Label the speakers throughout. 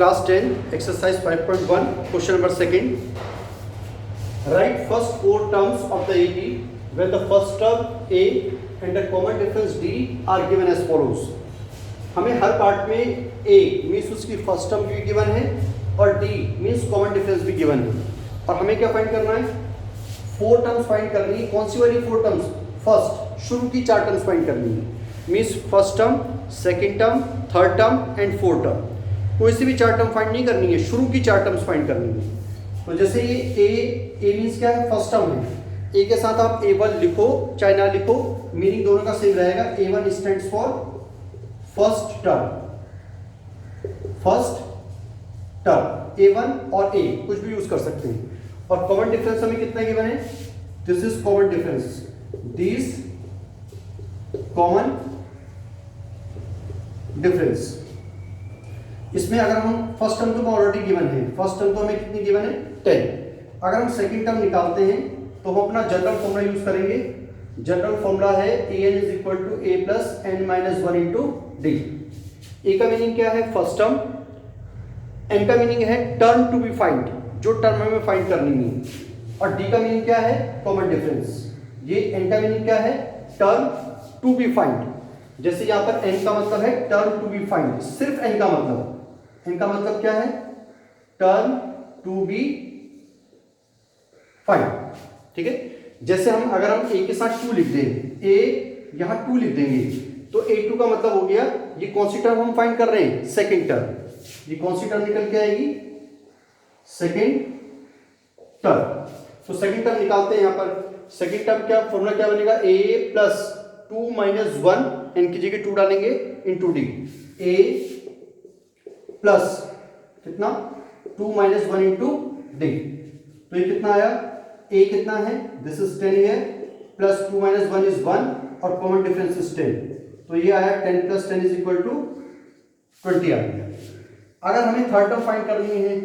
Speaker 1: Class 10, exercise 5.1, question number 2. Write first 4 terms of the AP when the first term A and the common difference D are given as follows. हमें हर part में A means उसकी first term भी given है और D means common difference भी given है और हमें क्या फाइंड करना है? 4 टर्म्स फाइंड करनी है. कौन सी वाली 4 टर्म्स? फर्स्ट, शुरू की 4 टर्म्स फाइंड करनी है. Means first term, second term, third term and fourth term. कोई सी भी 4 टर्म फाइंड नहीं करनी है, शुरू की 4 टर्म्स फाइंड करनी है. तो जैसे ये ए मीन्स क्या है? फर्स्ट टर्म है. ए के साथ आप A1 लिखो चाहे ना लिखो, मीनिंग दोनों का सेम रहेगा. A1 stands for first term. First term A1 और A कुछ भी यूज कर सकते हैं. और कॉमन डिफरेंस हमें कितना गिवन है? This is common difference. This common difference. इसमें अगर हम फर्स्ट टर्म तो ऑलरेडी गिवन है, फर्स्ट टर्म तो हमें कितनी गिवन है? 10. अगर हम सेकंड टर्म निकालते हैं तो हम अपना जनरल फॉर्मूला यूज करेंगे. जनरल फॉर्मूला है an is equal to a plus n minus 1 into d. A का मीनिंग क्या है? First term. एन का मीनिंग है टर्म टू बी फाइंड, जो टर्म हमें फाइंड करनी है. और डी का मीनिंग क्या है? Common difference. ये एन का मीनिंग क्या है? Term to be find. जैसे यहां पर एन का मतलब है टर्म टू बी फाइंड, सिर्फ एन का मतलब. एन का मतलब क्या है? Term to be find. ठीक है. जैसे हम अगर हम ए के साथ 2 लिख दें, ए यहां 2 लिख देंगे तो A2 का मतलब हो गया ये कौन सी टर्म हम फाइंड कर रहे हैं? Second term. ये कौन सी टर्म निकल के आएगी? Second term. तो सेकेंड टर्म निकालते हैं. यहां पर सेकेंड टर्म क्या फॉर्मूला क्या बनेगा? a प्लस 2 माइनस 1 एन की जगह 2 डालेंगे इंटू डी. ए प्लस कितना? 2 माइनस 1 इंटू डी. तो ये कितना आया? a कितना है? दिस इज 10 है, प्लस 2 माइनस 1 इज 1 और कॉमन डिफरेंस इज 10. तो ये आया 10 प्लस 10 इज इक्वल टू 20 आ गया. अगर हमें थर्ड टर्म फाइंड करनी है,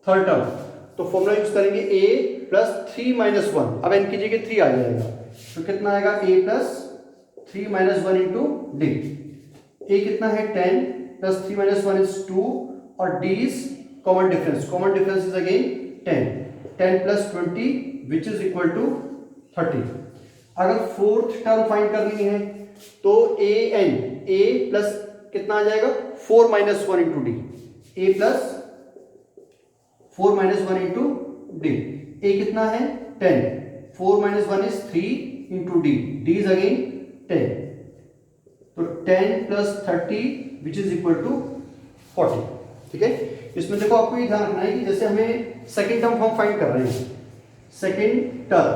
Speaker 1: थर्ड टर्म, तो फॉर्मूला यूज करेंगे a प्लस 3 माइनस 1. अब n की जगह 3 आ जाएगा तो कितना आएगा? a plus 3 minus 1 into D. a कितना है? 10 प्लस 3 माइनस 1 इज 2 और d is common difference. Common difference is again 10. 10 plus 20 which is equal to 30. अगर फोर्थ टर्म फाइंड करनी है तो a प्लस कितना आ जाएगा? 4 minus 1 into d. A plus 4 minus 1 into d. A कितना है? 10. 4 minus 1 is 3 into d. D is again 10. तो 10 plus 30 which is equal to 40. ठीक है. इसमें देखो आपको ये ध्यान रखना है कि जैसे हमें सेकेंड टर्म हम फाइंड कर रहे हैं, सेकेंड टर्म,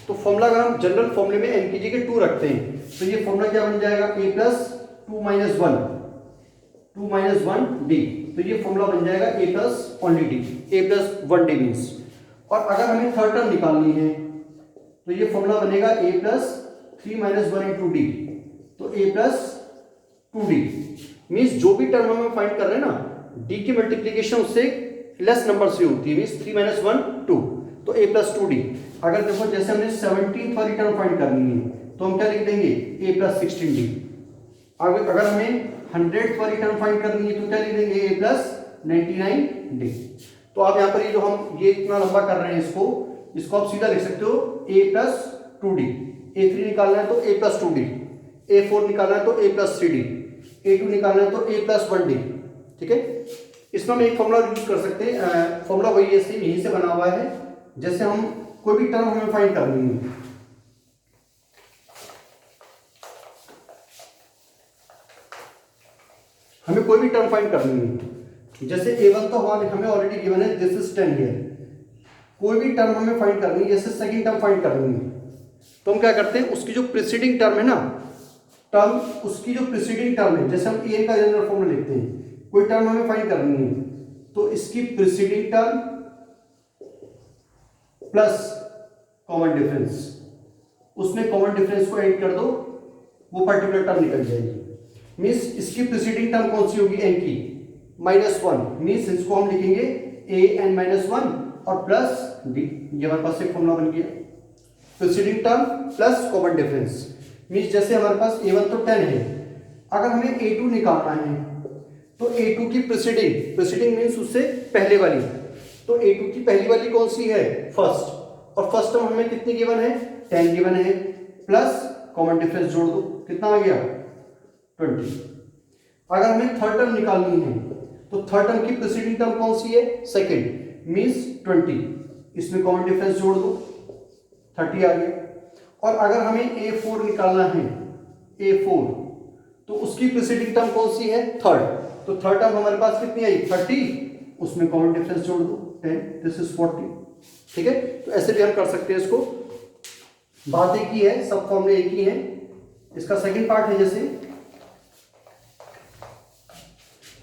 Speaker 1: तो फॉर्मूला अगर हम जनरल फॉर्मूले में एन की जगह 2 रखते हैं तो ये फॉर्मूला क्या बन जाएगा? a plus 2 minus 1 D. तो ये फॉर्मूला बन जाएगा a plus only D. a plus 1 D means. और अगर हमें थर्ड टर्म निकालनी है तो ये फॉर्मूला बनेगा a plus 3 minus 1 into D. तो a प्लस 2 डी मीन्स जो भी टर्म हम फाइंड कर रहे हैं ना, d की मल्टीप्लीकेशन उससे लेस नंबर से होती है. Means 3 minus 1 2. तो a प्लस 2 डी. अगर देखो जैसे हमने 17th वाली टर्म फाइंड करनी है तो हम क्या लिख देंगे? a plus 16 D. अगर हमें 100th वाली टर्म फाइंड करनी है तो क्या लिख देंगे? a plus 99 D. तो आप यहाँ पर ये जो हम ये इतना लंबा कर रहे हैं इसको आप सीधा लिख सकते हो a प्लस 2 डी. a3 निकालना है तो a प्लस 2 डी. a4 निकालना है तो a प्लस 3 डी. a2 निकालना है तो a प्लस 1 डी. ठीक है. इसमें हम एक फॉर्मूला यूज कर सकते हैं. फॉर्मूला वही है, सेम यहीं से बना हुआ है. जैसे हम कोई भी टर्म हमें फाइंड करनी है, हमें कोई भी टर्म फाइंड करनी है. जैसे a1 तो हमें ऑलरेडी गिवन है, दिस इज 10 हियर. कोई भी टर्म हमें फाइंड करनी है, जैसे सेकंड टर्म फाइंड करनी है तो हम क्या करते हैं? उसकी जो प्रीसीडिंग टर्म है ना, टर्म उसकी जो प्रीसीडिंग टर्म है, जैसे हम a का जनरल फॉर्मूला लिखते हैं, कोई टर्म हमें फाइंड करनी है तो इसकी preceding term plus common difference, उसमें कॉमन डिफरेंस को ऐड कर दो, वो पर्टिकुलर टर्म निकल जाएगी. मीन्स इसकी प्रीसीडिंग टर्म कौन सी होगी? n की -1. मीन्स इसको हम लिखेंगे a n -1 और प्लस d. ये हमारे पास एक फॉर्मूला बन गया. Preceding term plus common difference. Means जैसे हमारे पास a1 तो 10 है, अगर हमें a2 निकालना है तो A2 की प्रीसीडिंग मीन्स उससे पहले वाली, तो A2 की पहली वाली कौन सी है, फर्स्ट, और फर्स्ट टर्म हमें कितनी गिवन है, 10 गिवन है, प्लस कॉमन डिफरेंस जोड़ दो, कितना आ गया 20। अगर हमें थर्ड टर्म निकालनी है तो थर्ड टर्म की प्रीसीडिंग टर्म कौन सी है, सेकंड, मींस 20, इसमें कॉमन डिफरेंस जोड़ दो 30 आ गया। और अगर हमें A4 निकालना है, A4, तो उसकी प्रीसीडिंग टर्म कौन सी है, थर्ड, तो थर्ड टर्म हमारे पास कितनी आई 30, उसमें कॉमन डिफरेंस जोड़ दो 10, दिस इज 40। ठीक है, तो ऐसे भी हम कर सकते हैं इसको, बात एक ही है, सब फॉर्मूले एक ही है। इसका सेकंड पार्ट है, जैसे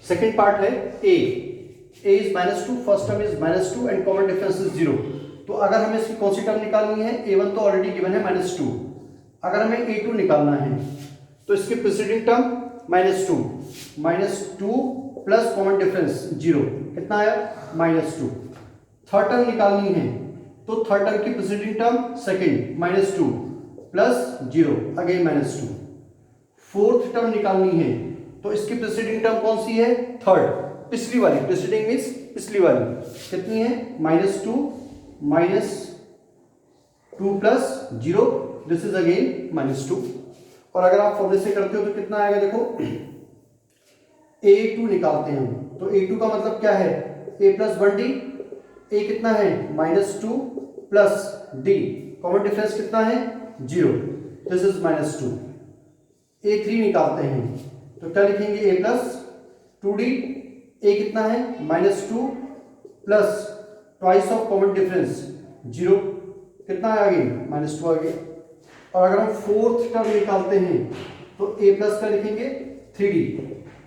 Speaker 1: सेकंड पार्ट है a is -2, first term is -2 and common difference is 0। तो अगर हमें इसकी कौन सी टर्म निकालनी है, a1 तो ऑलरेडी गिवन है -2, अगर हमें a2 निकालना है तो इसकी preceding term -2 plus common difference 0, कितना आया -2। थर्ड टर्म निकालनी है तो थर्ड टर्म की preceding term second -2 plus 0, again -2। Fourth term निकालनी है तो इसकी प्रीसीडिंग टर्म कौन सी है, थर्ड, पिछली वाली, प्रीसीडिंग मींस पिछली वाली, कितनी है -2 प्लस 0, दिस इज अगेन -2। और अगर आप फॉर्मूले से करते हो तो कितना आएगा, देखो A2 निकालते हैं हम, तो A2 का मतलब क्या है, a प्लस 1d, a कितना है -2 प्लस d, कॉमन डिफरेंस कितना है 0, दिस इज -2। A3 निकालते हैं तो क्या लिखेंगे, a प्लस 2d, a कितना है -2 plus twice of common difference 0, कितना है आगे -2 आ गया। और अगर हम फोर्थ टर्म निकालते हैं तो a प्लस का लिखेंगे 3d,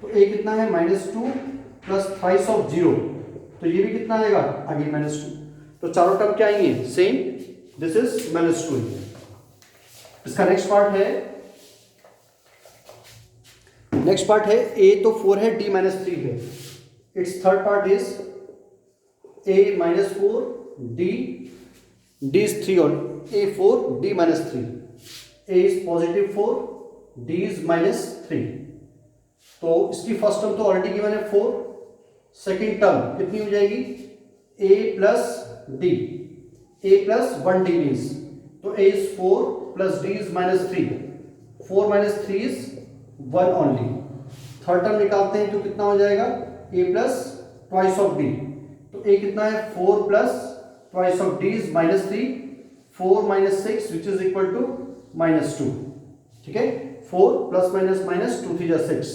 Speaker 1: तो a कितना है -2 प्लस ट्वाइस ऑफ 0, तो ये भी कितना आएगा आगे -2। तो चारों टर्म क्या आएंगे सेम, दिस इज -2। इसका नेक्स्ट पार्ट है a तो 4 है, d -3 है, it's third part is a -4 d is 3 on a4 d -3, a is +4 d is -3। तो इसकी फर्स्ट टर्म तो ऑलरेडी गिवन है 4, सेकंड टर्म कितनी हो जाएगी, a plus d, a plus 1d means, तो a is 4 plus d is -3, 4 - 3 is 1 only. Third term निकालते हैं तो कितना हो जाएगा, a plus twice of d, तो a कितना है 4 plus twice of d is -3, 4 - 6 which is equal to -2। ठीक है, 4 प्लस माइनस 2 3 6।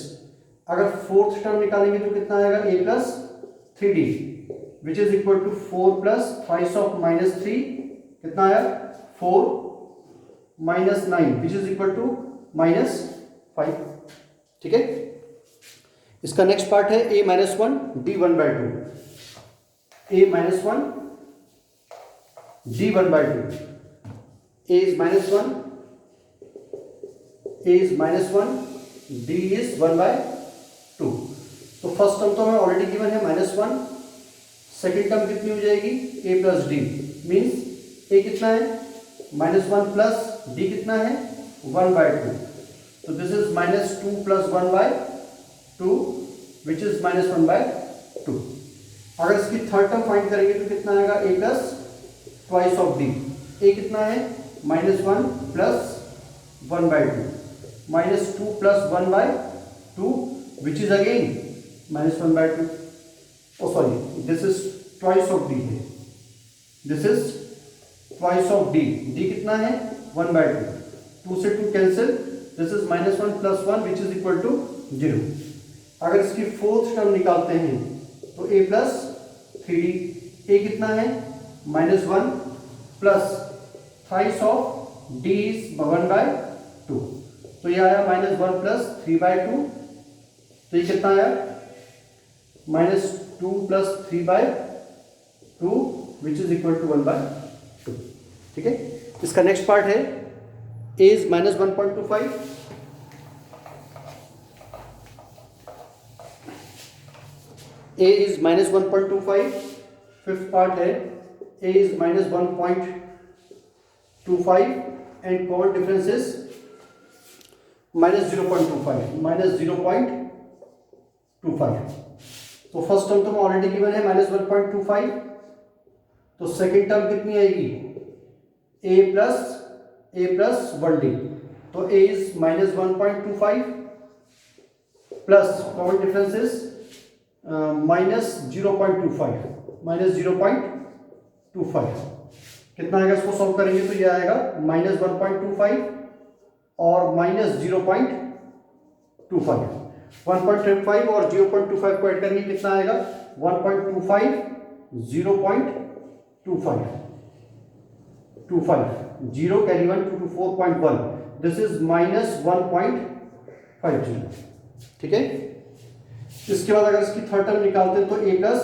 Speaker 1: अगर फोर्थ टर्म निकालेंगे तो कितना आएगा, a plus 3d which is equal to 4 plus twice of -3, कितना आया 4 - 9 विच इज इक्वल टू -5। ठीक है, इसका नेक्स्ट पार्ट है a -1 d 1/2, a -1 d 1/2, a is -1 d is 1/2। तो फर्स्ट टर्म तो हमें ऑलरेडी गिवन है -1, सेकेंड टर्म कितनी हो जाएगी, a plus d, means a कितना है -1 प्लस d कितना है 1/2, तो this is -2 plus 1/2 which is -1/2। अगर इसकी थर्ड टर्म फाइंड करेंगे तो कितना आएगा, a plus twice of d, a कितना है -1 plus 1/2, -2 plus 1/2 which is again -1/2। Oh sorry, this is twice of d है, this is twice of d, d कितना है 1/2, 2 से 2 cancel, this is -1 plus 1 which is equal to 0। अगर इसकी fourth term निकालते हैं तो a प्लस 3d, a कितना है -1 plus thrice of d is 1/2, तो ये आया -1 प्लस 3/2, तो ये कितना आया -2 plus 3/2 which is equal to 1/2। ठीक है, इसका नेक्स्ट पार्ट है a is -1.25, a is -1.25, fifth part है a is -1.25 and common difference is -0.25, 1.25। तो फर्स्ट टर्म तो ऑलरेडी गिवन है -1.25, तो सेकेंड टर्म कितनी आएगी a plus 1d, तो a is -1.25 plus common difference is -0.25 कितना आएगा, इसको सॉल्व करेंगे तो ये आएगा -1.25 और -0.25, 1.25 और 0.25 को ऐड करेंगे कितना आएगा 1.25, 0.25, 0 कैरी 1 2 to 4.1, दिस इज -1.50। ठीक है, इसके बाद अगर इसकी थर्ड टर्म निकालते हैं तो a plus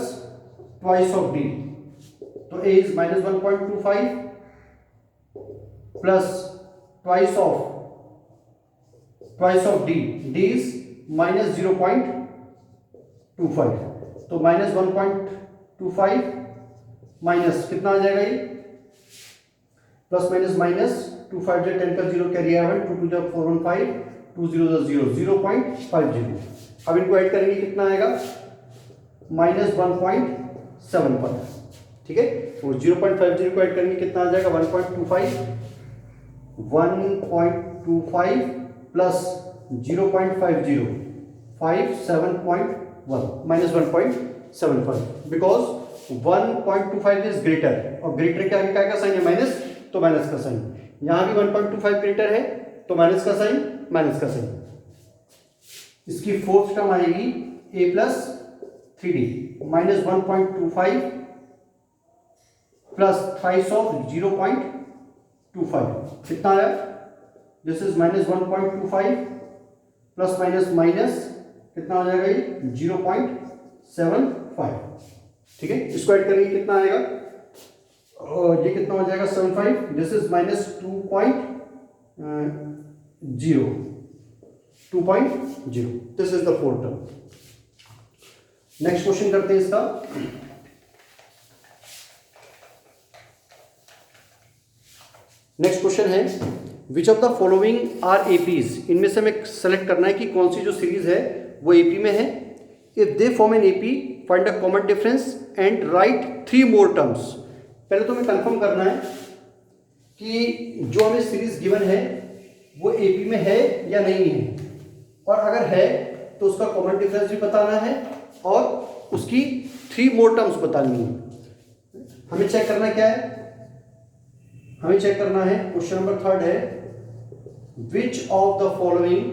Speaker 1: twice of d, तो a is -1.25 plus twice of d is -0.25, तो -1.25 माइनस कितना आ जाएगा ये प्लस माइनस 25 जो 10 का 0 कैरी आया 2 2 जा 4 1 5 2 0 0 0.50। अब इनको ऐड करेंगे कितना आएगा -1.75। ठीक है, तो 0.50 को ऐड करेंगे कितना आ जाएगा 1.25 प्लस 0.50 57.1 -1.75, बिकॉज 1.25 इज ग्रेटर, और ग्रेटर के आगे क्या का साइन है माइनस, तो माइनस का साइन, यहां भी 1.25 ग्रेटर है तो माइनस का साइन, माइनस का साइन। इसकी फोर्थ टर्म आएगी a plus 3d -1.25 plus thrice of 0.25 कितना आया, दिस इज -1.25 प्लस माइनस कितना हो जाएगा ये 0.75। ठीक है, इसको ऐड करेंगे कितना आएगा, ये कितना हो जाएगा 75, this is -2.0, this is the fourth term. Next question करते हैं इसका। नेक्स्ट क्वेश्चन है which of the following are APs, इनमें से हमें सेलेक्ट करना है कि कौन सी जो सीरीज है वो एपी में है। If they form an AP find a common difference and write 3 more terms. पहले तो हमें कंफर्म करना है कि जो हमें सीरीज गिवन है वो एपी में है या नहीं है, और अगर है तो उसका कॉमन डिफरेंस भी बताना है और उसकी 3 मोर टर्म्स बतानी है। हमें चेक करना क्या है, हमें चेक करना है क्वेश्चन नंबर 3 है which of the following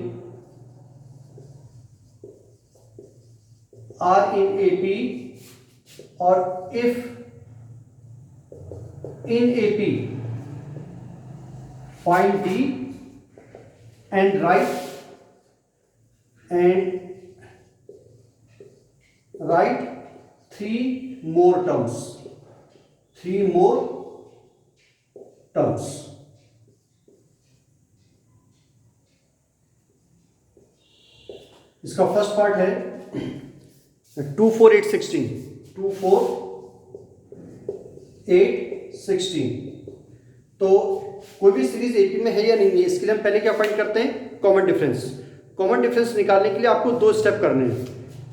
Speaker 1: are in AP, और if in AP find d and write 3 more terms, 3 more terms। इसका फर्स्ट पार्ट है 2 4 8 16, 2 4 8 16। तो कोई भी सीरीज एपी में है या नहीं है, इसके लिए हम पहले क्या फाइंड करते हैं, कॉमन डिफरेंस। कॉमन डिफरेंस निकालने के लिए आपको 2 स्टेप करने हैं।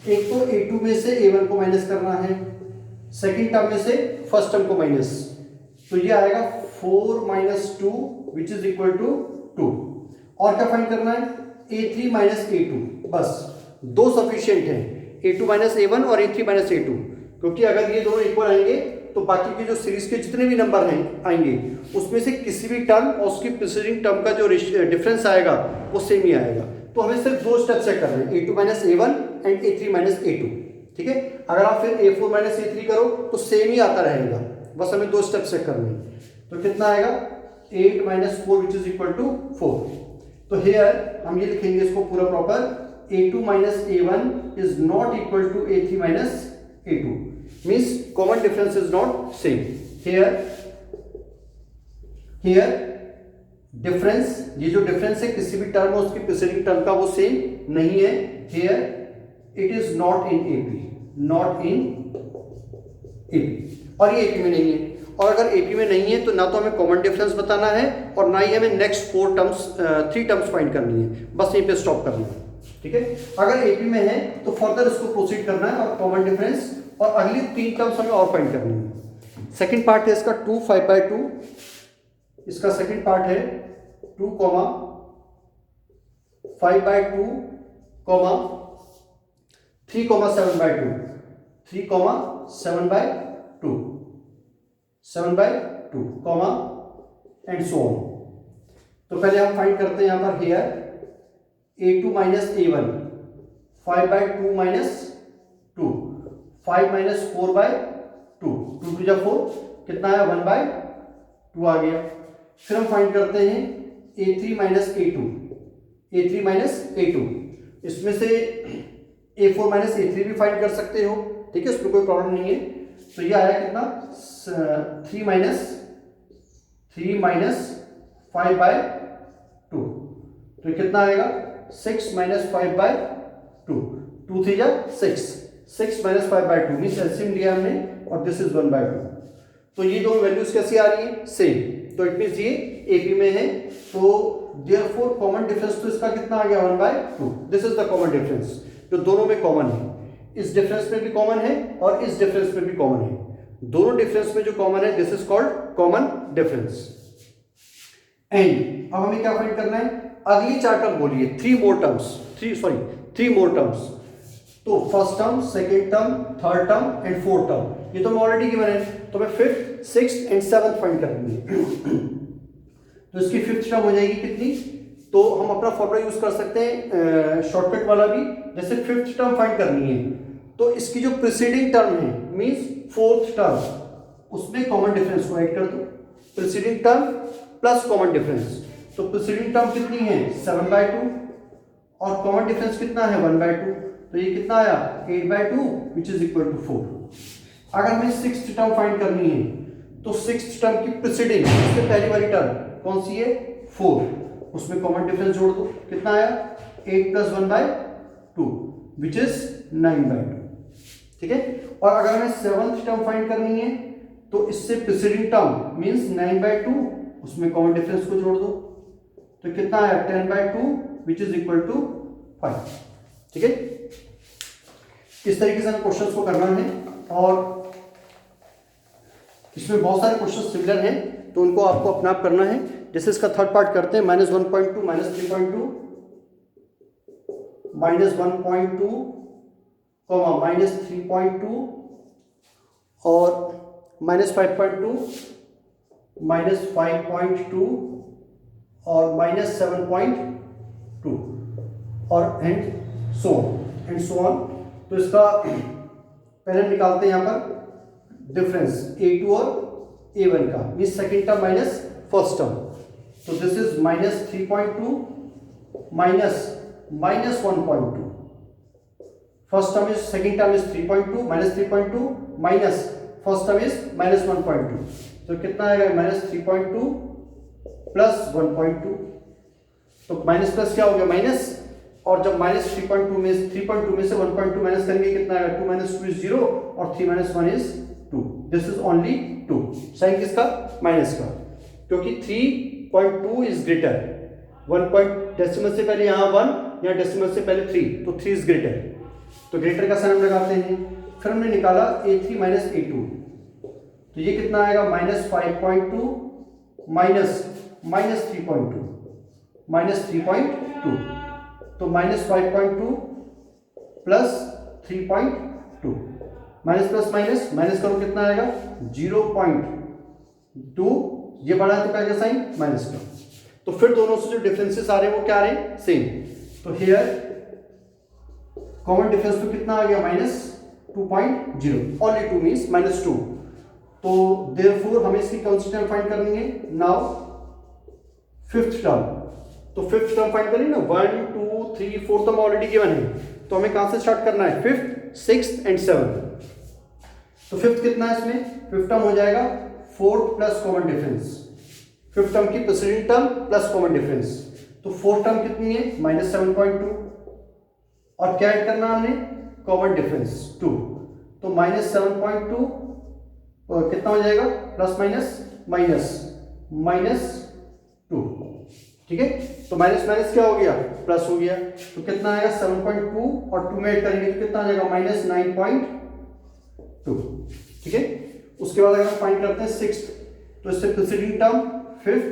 Speaker 1: एक तो a2 में से a1 को माइनस करना है, सेकेंड टर्म में से फर्स्ट टर्म को माइनस, तो ये आएगा 4 - 2 विच इज इक्वल टू 2। और क्या फाइंड करना है, a3 - a2, बस 2 सफिशिएंट है, a2 - a1 और a3 - a2, क्योंकि अगर ये दोनों इक्वल आएंगे तो बाकी के जो सीरीज के जितने भी नंबर हैं आएंगे उसमें से किसी भी टर्म और उसकी प्रीसीडिंग टर्म का जो डिफरेंस आएगा वो सेम ही आएगा। तो हमें सिर्फ 2 स्टेप चेक करना है, a2 - a1 and a3 - a2। ठीक है, अगर आप फिर a4 - a3 करो तो सेम ही आता रहेगा, बस हमें 2 स्टेप चेक करने हैं। तो कितना आएगा 8 - 4 विच इज इक्वल टू 4। तो हियर हम ये लिखेंगे इसको पूरा proper, a2 - a1 is not equal to a3 - a2, means common difference is not same. Here difference, ये जो डिफरेंस है किसी भी टर्म और उसकी प्रीसीडिंग टर्म का वो सेम नहीं है। Here it is not in AP, not in AP, और ये एपी में नहीं है। और अगर एपी में नहीं है तो ना तो हमें कॉमन डिफरेंस बताना है और ना ही हमें नेक्स्ट 3 टर्म्स फाइंड करनी है, बस यहीं पे स्टॉप करना है। ठीक है। अगर एपी में है तो फर्दर इसको प्रोसीड करना है और कॉमन डिफरेंस और अगली 3 टर्म्स हमें और फाइंड करनी है। सेकंड पार्ट है इसका 2 5/2, इसका सेकंड पार्ट है 2 5/2 3 7/2 3 7/2 7/2 एंड सो ऑन। तो पहले हम फाइंड करते हैं यहां पर here a2 minus a1 5/2 minus 2 5 minus 4/2 2 to 4 कितना है 1/2 आ गया। फिर हम फाइंड करते हैं a3 minus a2 a3 minus a2, इसमें से a4 minus a3 भी फाइंड कर सकते हो, ठीक है, इसमें कोई प्रॉब्लम नहीं है। तो ये आया कितना 3 minus 5/2, तो कितना आएगा 6 minus 5/2 2 3 6 6 minus 5/2 मीन्स एलसीएम लिया हमने और दिस इज 1/2। तो ये दोनों वैल्यूज कैसी आ रही है सेम, तो इट मीन्स ये एपी में है, तो देयरफॉर कॉमन डिफरेंस तो इसका कितना आ गया 1/2। This is the common difference जो दोनों में कॉमन है, इस डिफरेंस में भी कॉमन है और इस डिफरेंस में भी कॉमन है, दोनों डिफरेंस में जो कॉमन है this is called common difference. And अब हमें क्या फाइंड करना है, अगली 4 टर्म बोलिए 3 मोर टर्म्स, तो first term, second term, third term and fourth term, ये तो मैं ऑलरेडी गिवन है, तो मैं fifth, sixth and seventh find करनी है। तो इसकी फिफ्थ टर्म हो जाएगी कितनी, तो हम अपना फॉर्मूला यूज कर सकते हैं शॉर्टकट वाला भी। जैसे फिफ्थ टर्म फाइंड करनी है तो इसकी जो प्रीसीडिंग टर्म है मींस फोर्थ टर्म, उसमें कॉमन डिफरेंस को ऐड कर दो, preceding term plus common difference. तो प्रीसीडिंग टर्म कितनी है 7/2 और कॉमन डिफरेंस कितना है 1/2, तो ये कितना आया 8/2 विच इज इक्वल टू 4। अगर हमें सिक्स्थ टर्म फाइंड करनी है तो सिक्स्थ टर्म की प्रीसीडिंग, उससे पहली वाली टर्म कौन सी है 4, उसमें कॉमन डिफरेंस जोड़ दो, कितना आया 8 + 1/2 विच इज 9/2, ठीक है। और अगर हमें सेवंथ टर्म फाइंड करनी है तो इससे प्रीसीडिंग टर्म मींस 9/2, उसमें कॉमन डिफरेंस को जोड़ दो, तो कितना आया 10/2 विच इज इक्वल टू 5, ठीक है। इस तरीके से हमें क्वेश्चंस को करना है और इसमें बहुत सारे क्वेश्चन सिमिलर हैं तो उनको आपको अपना आप करना है। जैसे इसका थर्ड पार्ट करते हैं -1.2 -3.2 -1.2 -3.2 और -5.2 -5.2 और -7.2 और एंड सो ऑन। तो इसका पहले निकालते हैं यहाँ पर डिफरेंस a2 और a1 का, means second term minus first term, तो this is -3.2 -1.2, first term is second term is 3.2 -3.2 minus first term is -1.2, तो कितना आएगा -3.2 प्लस 1.2, तो माइनस प्लस क्या हो गया माइनस, और जब -3.2 में से 1.2 माइनस करेंगे कितना आएगा 2 - 2 is 0 और 3 - 1 is 2, this is only 2। Sign किसका माइनस का, क्योंकि 3.2 इज ग्रेटर 1 डेसिमल से पहले यहाँ 1 या डेसिमल से पहले 3, तो 3 इज ग्रेटर, तो ग्रेटर का साइन हम लगाते हैं। फिर हमने निकाला a3 - a2, तो ये कितना आएगा -5.2 -3.2 तो -5.2 प्लस 3.2 माइनस प्लस माइनस करो कितना आएगा 0.2, ये बड़ा है तो क्या साइन माइनस का, तो फिर दोनों से जो डिफरेंसेस आ रहे हैं वो क्या आ रहे हैं सेम। तो हियर कॉमन डिफरेंस तो कितना आ गया -2.0, ओनली 2 मींस -2, तो देयरफॉर हमें इसकी कांस्टेंट फाइंड करनी है। नाउ फिफ्थ टर्म, तो फिफ्थ टर्म फाइंड करेंगे ना 1 2 3 4 टर्म ऑलरेडी गिवन है, तो हमें कहां से स्टार्ट करना है फिफ्थ, सिक्स्थ एंड सेवंथ। तो फिफ्थ कितना है इसमें, फिफ्थ टर्म हो जाएगा fourth plus common difference, fifth term की preceding term plus common difference, तो फोर्थ टर्म कितनी है -7.2 और क्या ऐड करना हमने कॉमन डिफरेंस 2, तो -7.2 कितना हो जाएगा प्लस माइनस -2, ठीक ठीक है। तो माइनस माइनस क्या हो गया, प्लस हो गया। तो कितना आएगा 7.2 और 2 में ऐड करेंगे तो कितना आ जाएगा -9.2, ठीक है। उसके बाद अगर हम फाइंड करते हैं सिक्स्थ, तो इससे preceding term fifth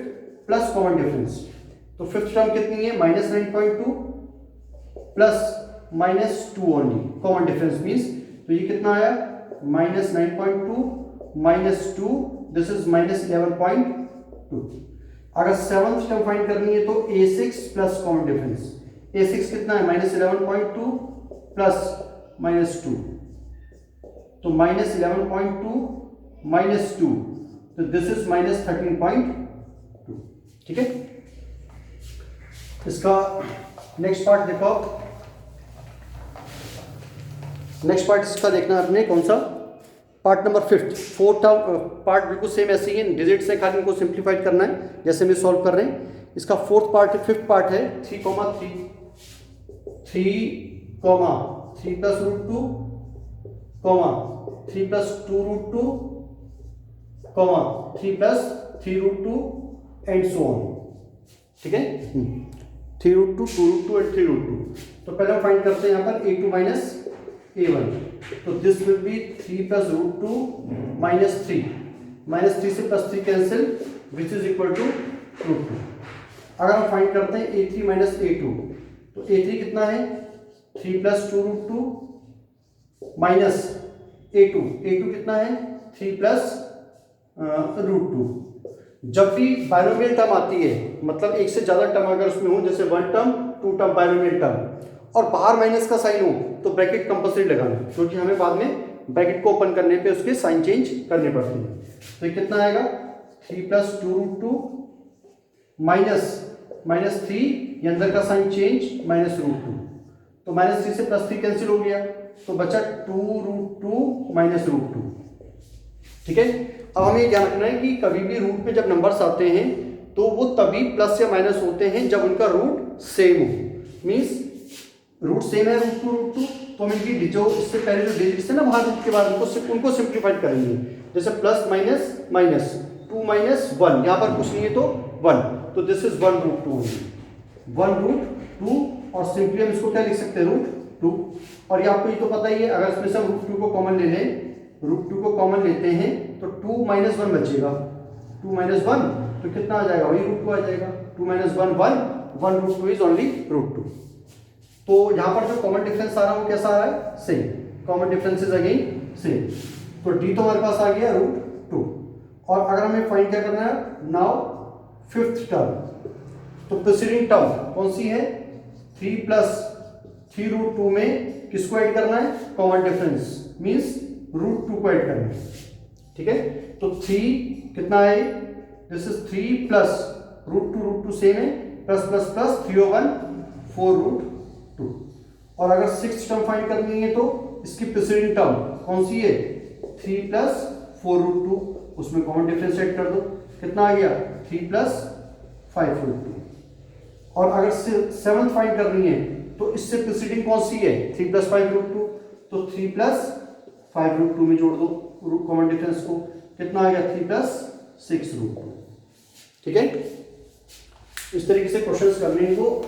Speaker 1: plus common difference, तो फिफ्थ टर्म कितनी है -9.2 plus -2 only, common difference means, तो ये कितना आया -9.2 -2, दिस इज -11.2। अगर सेवंथ टर्म फाइंड करनी है तो A6 plus common difference, A6 कितना है -11.2 प्लस -2, तो -11.2 -2, तो दिस इज -13.2, ठीक है। इसका नेक्स्ट पार्ट देखो, नेक्स्ट पार्ट इसका देखना है अपने कौन सा, part number fifth. Fourth part बिल्कुल सेम ऐसे ही है, डिजिट से खाली इनको सिंप्लीफाइड करना है जैसे हम सॉल्व कर रहे हैं। इसका फोर्थ पार्ट है, फिफ्थ पार्ट है 3, 3 plus √2, 3 plus 2√2, 3 plus 3√2 and so on, ठीक है। 3√2, 2√2 एंड 3√2। तो पहले हम फाइंड करते हैं यहाँ पर A2 माइनस A1, तो दिस विल बी 3 प्लस √2 -3, -3 से +3 cancel which is equal to √2। अगर हम फाइंड करते हैं A3 माइनस A2, तो A3 कितना है 3 प्लस 2√2 माइनस A2 कितना है 3 प्लस √2। जब भी बाइनोमियल टर्म आती है, मतलब एक से ज्यादा टर्म अगर उसमें हो, जैसे 1 टर्म 2 टर्म बाइनोमियल टर्म, और बाहर माइनस का साइन हो तो ब्रैकेट कंपल्सरी लगाना, क्योंकि हमें बाद में ब्रैकेट को ओपन करने पे उसके साइन चेंज करने पड़ते हैं। तो ये कितना आएगा 3 प्लस 2√2 माइनस 3, ये अंदर का साइन चेंज -√2, तो -3 से +3 कैंसिल हो गया, तो बचा 2√2 -√2, ठीक है। अब हमें ध्यान रखना है कि कभी भी रूट पे जब नंबर्स आते हैं तो वो तभी प्लस या माइनस होते हैं जब उनका रूट सेम हो, मीन्स रूट सेम है √2, तो हम इनकी जो इससे पहले जो डिजिट्स है ना बाहर रूट के बाद उनको सिंप्लीफाइड करेंगे, जैसे प्लस माइनस माइनस 2 माइनस 1, यहाँ पर कुछ नहीं है तो 1, तो दिस इज 1√2, 1√2, और सिंपली हम इसको क्या लिख सकते हैं √2। और ये आपको ये तो पता ही है, अगर इसमें से हम √2 को कॉमन ले लें, √2 को कॉमन लेते हैं तो 2 माइनस 1 बचेगा, 2 माइनस 1 तो कितना आ जाएगा, वही √2 आ जाएगा, 2 माइनस 1 1 √2 इज ओनली √2। तो यहाँ पर जो कॉमन डिफरेंस आ रहा है वो कैसा आ रहा है, same, common difference is again same. तो डी तो हमारे पास आ गया √2, और अगर हमें फाइंड क्या करना है नाउ फिफ्थ टर्म, तो प्रीसीडिंग टर्म कौन सी है 3 प्लस 3√2 में किसको ऐड करना है, कॉमन डिफरेंस मीन्स √2 को ऐड करना है, ठीक है। तो 3 कितना है, दिस इज 3 प्लस √2 सेम है, प्लस प्लस प्लस 3 और 1 4√2। और अगर सिक्स्थ टर्म फाइंड करनी है तो इसकी प्रीसीडिंग टर्म कौन सी है 3 प्लस 4√2, उसमें कॉमन डिफरेंस ऐड कर दो, कितना आ गया 3 प्लस 5√2। और अगर सेवंथ फाइंड करनी है तो इससे प्रीसीडिंग कौन सी है 3 प्लस 5√2, तो 3 प्लस 5√2 में जोड़ दो कॉमन डिफरेंस को, कितना आ गया 3 प्लस 6√2, ठीक है। इस तरीके से क्वेश्चंस करने को,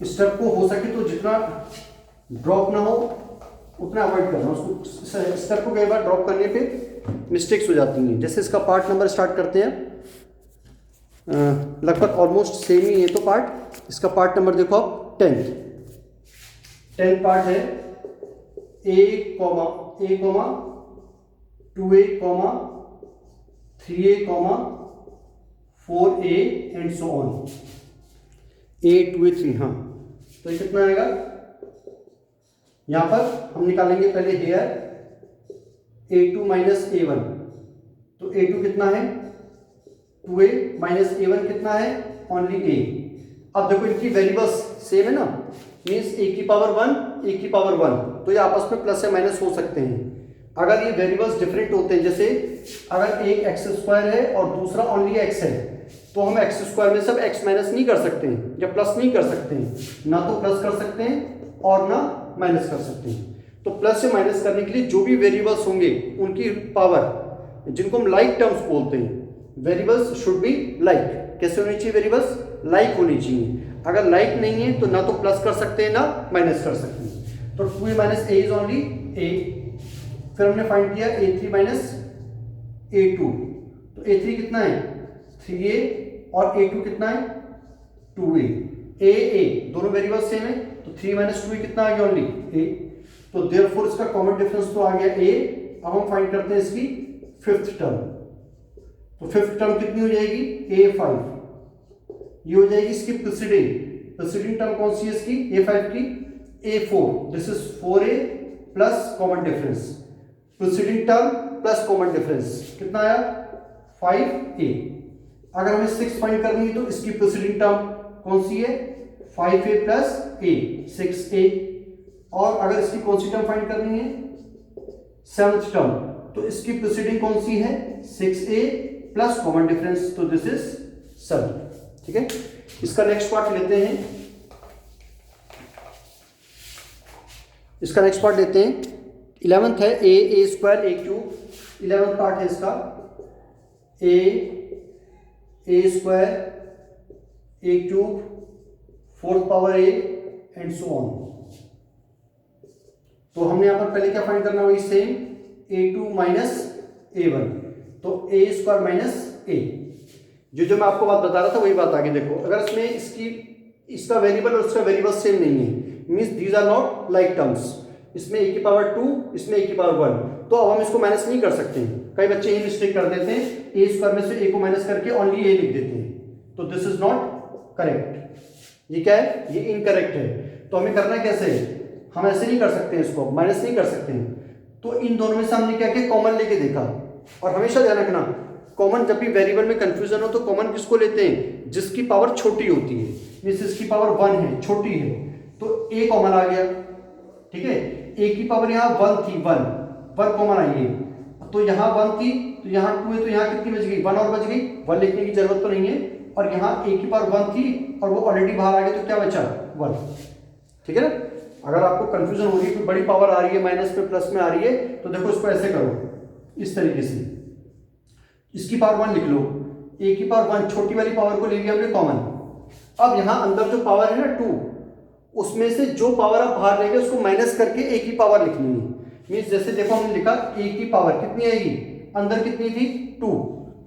Speaker 1: स्टेप को हो सके तो जितना ड्रॉप ना हो उतना अवॉइड करना, उसको स्टेप को कई बार ड्रॉप करने पे मिस्टेक्स हो जाती हैं। जैसे इसका पार्ट नंबर स्टार्ट करते हैं, लगभग ऑलमोस्ट सेम ही है, तो पार्ट इसका पार्ट नंबर देखो आप 10th पार्ट है A, 2A, 3A, 4A and so on, A, 2A, 3, हाँ। तो ये कितना आएगा, यहां पर हम निकालेंगे पहले हेयर A2 माइनस A1, तो A2 कितना है 2A माइनस A1 कितना है ओनली A। अब देखो इनकी वेरिएबल्स सेम है ना, मीन्स A की पावर 1 A की पावर 1, तो ये आपस में प्लस या माइनस हो सकते हैं। अगर ये वेरिएबल्स डिफरेंट होते हैं, जैसे अगर एक x² है और दूसरा ओनली x है, तो हम x² में सब x माइनस नहीं कर सकते हैं या प्लस नहीं कर सकते हैं, ना तो प्लस कर सकते हैं और ना माइनस कर सकते हैं। तो प्लस से माइनस करने के लिए जो भी वेरिएबल्स होंगे उनकी पावर, जिनको हम लाइक टर्म्स बोलते हैं, वेरिएबल्स शुड बी लाइक, कैसे होनी चाहिए वेरिएबल्स? लाइक होनी चाहिए। अगर लाइक नहीं है तो ना तो प्लस कर सकते हैं ना माइनस कर सकते हैं। तो 2a minus A is only a। फिर हमने फाइंड किया a3 माइनस a2, तो a3 कितना है 3a और a2 कितना है 2a। a दोनों वेरिएबल सेम है, तो 3 माइनस 2a कितना आ गया ओनली a। तो देयरफॉर इसका कॉमन डिफरेंस तो आ गया a। अब हम फाइंड करते हैं इसकी फिफ्थ टर्म। तो फिफ्थ टर्म कितनी हो जाएगी a5, ये हो जाएगी इसकी प्रीसीडिंग टर्म कौन सी है इसकी a5 की a4। This is 4a plus common difference, preceding term plus common difference कितना आया 5a। अगर हमें 6 फाइंड करनी है तो इसकी प्रीसीडिंग टर्म कौन सी है 5a प्लस a 6a। और अगर इसकी कौन सी टर्म फाइंड करनी है 7th टर्म, तो इसकी प्रीसीडिंग कौन सी है 6a प्लस कॉमन डिफरेंस, तो दिस इज 7। ठीक है, इसका नेक्स्ट पार्ट लेते हैं। इसका नेक्स्ट पार्ट लेते हैं। 11th है a square a cube. 11th part है इसका a square a cube 4th power a and so on. तो हमने यहां पर पहले क्या फाइंड करना है वही सेम a2 माइनस a1, तो a स्क्वायर माइनस a। जो मैं आपको बात बता रहा था वही बात आगे देखो। अगर इसमें इसका वेरिएबल और उसका वेरिएबल सेम नहीं है, means these are not like terms. इसमें a की पावर 2, इसमें a की पावर 1, तो अब हम इसको माइनस नहीं कर सकते हैं। कई बच्चे ये मिस्टेक कर देते हैं, a स्क्वायर में से a को माइनस करके ओनली a लिख देते हैं, तो दिस इज नॉट करेक्ट। ये क्या है, ये इनकरेक्ट है। तो हमें करना कैसे है, हम ऐसे नहीं कर सकते हैं, इसको माइनस नहीं कर सकते हैं। तो इन दोनों में से हमने क्या किया, कॉमन लेके देखा। और हमेशा ध्यान रखना, कॉमन जब भी वेरिएबल में कंफ्यूजन हो तो कॉमन किसको लेते हैं, जिसकी पावर छोटी होती है। मींस इसकी पावर 1 है, छोटी है, तो a कॉमन आ गया। ठीक है, a की पावर यहाँ 1 थी, 1 कॉमन आई है, तो यहाँ 1 थी, तो यहाँ 2 है, तो यहाँ कितनी बच गई 1 और बच गई, 1 लिखने की जरूरत तो नहीं है। और यहाँ a की पावर 1 थी और वो ऑलरेडी बाहर आ गई, तो क्या बचा 1। ठीक है ना। अगर आपको कंफ्यूजन हो रही है, बड़ी पावर आ रही है माइनस पे प्लस में आ रही है, तो देखो इसको ऐसे करो इस तरीके से, इसकी पावर 1 लिख लो, a की पावर 1 छोटी वाली पावर को ले लिया हमने कॉमन। अब यहाँ अंदर जो पावर है ना 2, उसमें से जो पावर आप बाहर लेंगे उसको माइनस करके a की पावर लिखनी है। मीन्स जैसे देखो हमने लिखा a की पावर कितनी आएगी, अंदर कितनी थी 2,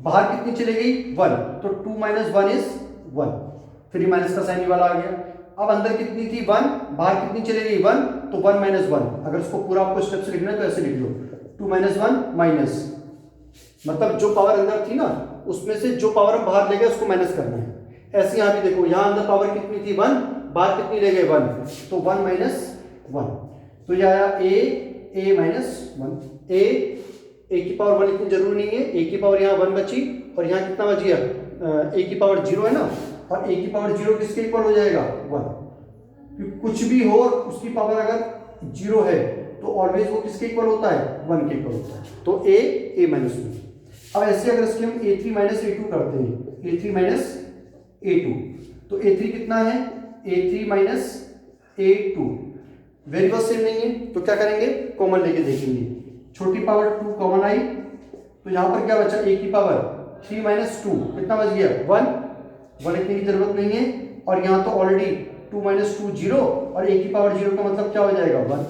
Speaker 1: बाहर कितनी चली गई 1, तो 2 माइनस 1 इज 1, फिर माइनस का साइन वाला आ गया। अब अंदर कितनी थी 1, बाहर कितनी चली गई 1, तो 1 माइनस 1। अगर इसको पूरा आपको स्टेप से लिखना है तो ऐसे लिख लो, 2 माइनस 1 माइनस, मतलब जो पावर अंदर थी ना उसमें से जो पावर हम बाहर ले गए उसको माइनस करना है। ऐसे यहाँ भी देखो, यहाँ अंदर पावर कितनी थी 1, बाहर कितनी ले गए 1, तो 1 माइनस 1, तो यह आया a माइनस 1। a की पावर 1 इतनी जरूरी नहीं है, a की पावर यहाँ 1 बची और यहाँ कितना बच गया, a की पावर 0 है ना, और a की पावर 0 किसके इक्वल हो जाएगा 1। कुछ भी हो उसकी पावर अगर 0 है तो ऑलवेज वो किसके इक्वल होता है 1 के इक्वल होता है, तो a माइनस 1। अब ऐसे अगर इसके हम a3 माइनस a2 करते हैं, a3 माइनस a2, तो a3 कितना है a3 minus a2, variable same नहीं है तो क्या करेंगे, कॉमन लेके देखेंगे। छोटी पावर 2 कॉमन आई, तो यहाँ पर क्या बचा, a की पावर 3 माइनस 2 कितना बच गया 1 लिखने की जरूरत नहीं है। और यहाँ तो ऑलरेडी 2 माइनस 2 0 और a की पावर 0 का मतलब क्या हो जाएगा 1।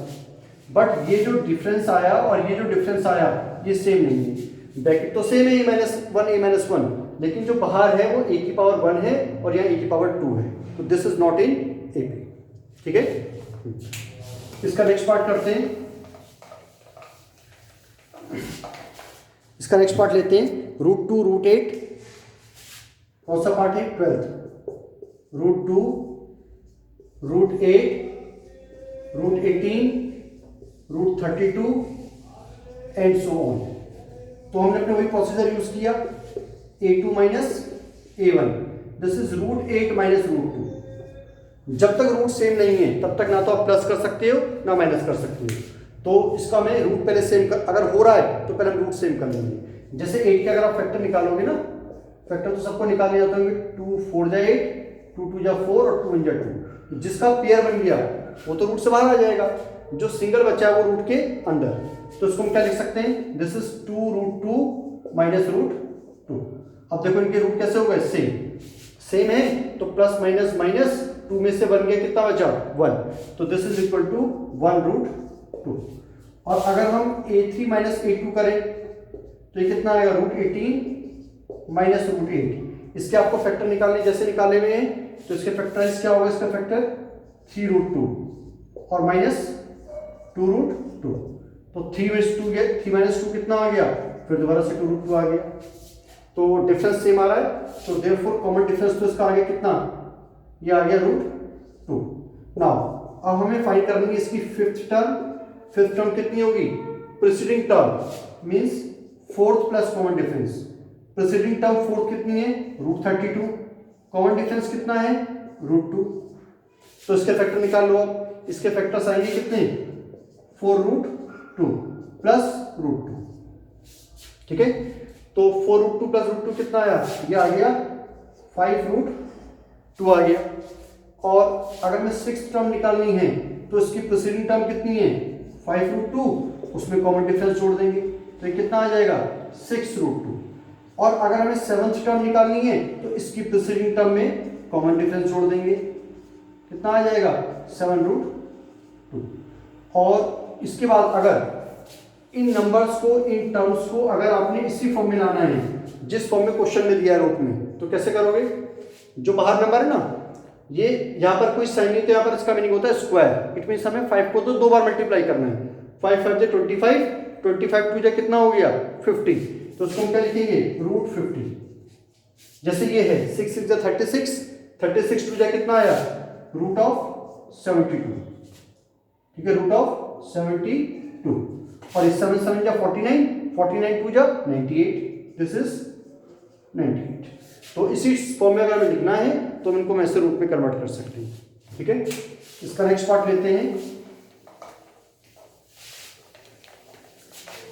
Speaker 1: बट ये जो डिफरेंस आया और ये जो डिफरेंस आया ये सेम नहीं है, ब्रैकेट तो सेम है a माइनस 1, लेकिन जो बाहर है वो a की पावर 1 है और यहाँ a की पावर 2 है, तो this is not in AP। ठीक है, इसका नेक्स्ट पार्ट करते हैं। इसका नेक्स्ट पार्ट लेते हैं, √2 √8, कौन सा पार्ट है 12th, √2 √8 √18 √32 एंड सो ऑन। तो हमने अपने वही प्रोसीजर यूज किया, a2 minus a1, this is √8 minus √2। जब तक रूट सेम नहीं है तब तक ना तो आप प्लस कर सकते हो ना माइनस कर सकते हो, तो इसका मैं रूट पहले सेम कर, अगर हो रहा है तो पहले हम रूट सेम कर लेंगे। जैसे 8 के अगर आप फैक्टर निकालोगे ना, फैक्टर तो सबको निकालने जाते होंगे, 2 4 जा 8, 2 2 जा 4 और 2 1 जा 2, जिसका पेयर बन गया वो तो रूट से बाहर आ जाएगा, जो सिंगल बचा है वो रूट के अंदर। तो इसको हम क्या लिख सकते हैं, दिस इज 2 √2 माइनस √2। अब देखो इनके रूट कैसे हो गए, सेम है, तो प्लस माइनस माइनस 2 में से बन गया कितना बचा 1, तो दिस इज इक्वल टू 1√2। और अगर हम a3 माइनस a2 करें तो ये कितना आएगा √18 माइनस √8। इसके आपको फैक्टर निकालने, जैसे निकाले हुए हैं तो इसके फैक्टराइज क्या होगा, इसका फैक्टर 3√2 और माइनस 2√2, तो 3 माइनस 2 कितना आ गया, फिर दोबारा से 2√2 आ गया, तो डिफरेंस सेम आ रहा है, तो देयरफॉर कॉमन डिफरेंस तो इसका आ गया कितना, ये आ गया √2। नाउ अब हमें फाइंड करनी है इसकी फिफ्थ टर्म कितनी होगी, preceding term means fourth plus common difference. Preceding term fourth कितनी है, √32, कॉमन डिफरेंस कितना है √2, तो इसके फैक्टर निकाल लो। आप इसके फैक्टर्स आएंगे कितने, 4√2 प्लस √2, ठीक है, तो 4√2 प्लस √2 कितना आया, ये आ गया 5√2 आ गया। और अगर मैं सिक्स्थ टर्म निकालनी है तो इसकी प्रीसीडिंग टर्म कितनी है 5√2, उसमें कॉमन डिफरेंस जोड़ देंगे तो ये कितना आ जाएगा 6√2। और अगर हमें सेवंथ टर्म निकालनी है तो इसकी प्रीसीडिंग टर्म में कॉमन डिफरेंस जोड़ देंगे, कितना आ जाएगा 7√2। और इसके बाद अगर इन नंबर्स को, इन टर्म्स को अगर आपने इसी फॉर्म में लाना है जिस फॉर्म में क्वेश्चन में दिया है रूप में, तो कैसे करोगे, जो बाहर नंबर है ना, ये यहाँ पर कोई साइन नहीं, तो यहाँ पर इसका मीनिंग होता है स्क्वायर। इट मीन्स हमें 5 को तो 2 बार मल्टीप्लाई करना है, 5 5 से 25, 25 2 कितना हो गया 50, तो उसको हम क्या लिखेंगे √50। जैसे ये है 6 6 जा 36, 36 2 जा कितना आया √72, ठीक है, √72। और इस 7 7 जा 49, 49 2 जा 98, दिस इज 98। तो इसी फॉर्म में अगर हमें लिखना है तो हम इनको ऐसे रूप में कन्वर्ट कर सकते हैं, ठीक है। इसका नेक्स्ट पार्ट लेते हैं।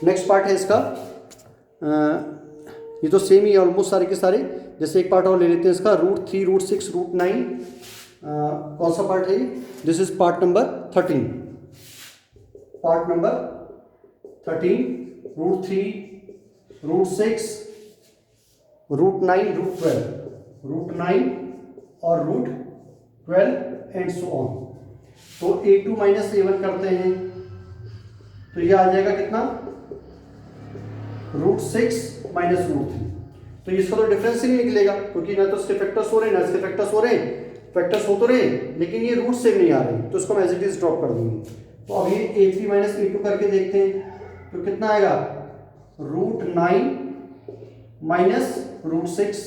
Speaker 1: नेक्स्ट पार्ट है इसका, ये तो सेम ही है ऑलमोस्ट सारे के सारे। जैसे एक पार्ट और ले लेते हैं इसका, √3, √6, √9, कौन सा पार्ट है, this is part number 13। Part number 13, √3, √6, √9, √12 और √12 एंड सो ऑन। तो a2 माइनस a1 करते हैं तो ये आ जाएगा कितना √6 माइनस √3। तो इसका तो डिफरेंस ही नहीं निकलेगा, क्योंकि ना तो इसके फैक्टर्स हो रहे हैं ना इसके फैक्टर्स हो रहे हैं, फैक्टर्स हो तो रहे लेकिन ये रूट से नहीं आ रहे, तो इसको हम एज इट इज ड्रॉप कर देंगे। तो अब ये a3 माइनस a2 करके देखते हैं तो कितना आएगा √9 माइनस √6,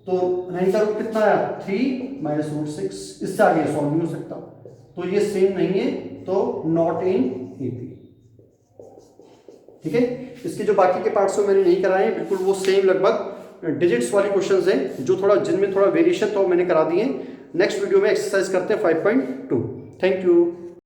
Speaker 1: तो 9 का रूट कितना आया 3 माइनस √6, इससे आगे सॉल्व नहीं हो सकता, तो ये सेम नहीं है, तो नॉट इन AP, ठीक है। इसके जो बाकी के पार्ट्स को मैंने नहीं कराए हैं, बिल्कुल वो सेम लगभग डिजिट्स वाले क्वेश्चंस हैं, जो थोड़ा जिनमें थोड़ा वेरिएशन तो मैंने करा दिए हैं। नेक्स्ट वीडियो में एक्सरसाइज करते हैं 5.2। Thank you.